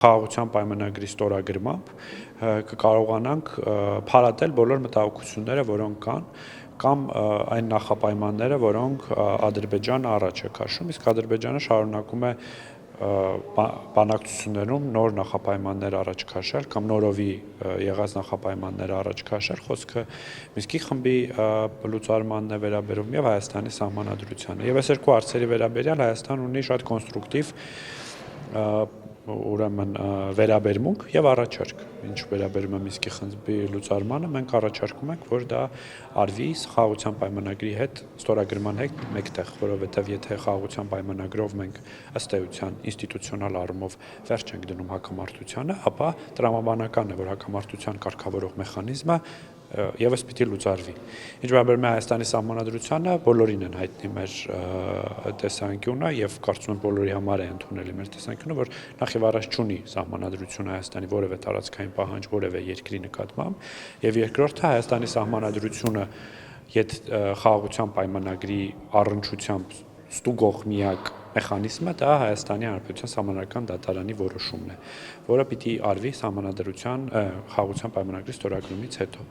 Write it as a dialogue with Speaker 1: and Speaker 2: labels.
Speaker 1: Խաղաղության պայմանագրի ստորագրմամբ կկարողանանք փարատել բոլոր մտահոգությունները, որոնք կան, կամ այն նախապայմանները, որոնք Ադրբեջանը առաջ է քաշում, իսկ Ադրբեջանը շարունակում է բանակցություններում նոր նախապայմաններ առաջ քաշել կամ նորովի եղած նախապայմաններ առաջ քաշել, խոսքը Մինսկի խմբի լուծարմանն է վերաբերում եւ Հայաստանի սահմանադրությանը։ Եվ այս երկու հարցերի վերաբերյալ Հայաստան ունի շատ կոնստրուկտիվ ուրեմն վերաբերմունք եւ առաջարկ։ Ինչ վերաբերում է Մինսկի խմբի լուծարմանը, մենք առաջարկում ենք, որ դա արվի խաղաղության պայմանագրի հետ ստորագրման հետ մեկտեղ, որովհետեւ եթե խաղաղության պայմանագրով մենք ըստ էության ինստիտուցիոնալ առումով վերջ ենք դնում հակամարտությանը, ապա տրամաբանական է, որ հակամարտության կարգավորող մեխանիզմը եւս պիտի լուծարվի։ Ինչ վերաբերում է Հայաստանի սահմանադրությանը, բոլորին են հայտնի մեր տեսանկյունը եւ կարծում եմ բոլորի համար է ընդունելի մեր տեսանկյունը, որ նախ եւ առաջ չունի սահմանադրությունը Հայաստանի որևէ տարածքային պահանջ որևէ երկրի նկատմամբ, եւ երկրորդը Հայաստանի սահմանադրությունը խաղաղության պայմանագրի առնչությամբ ստուգող միակ մեխանիզմը դա Հայաստանի Հանրապետության Սահմանադրական դատարանի որոշումն է, որը պիտի արվի սահմանադրության խաղաղության պայմանագրի ստորագրումից հետո։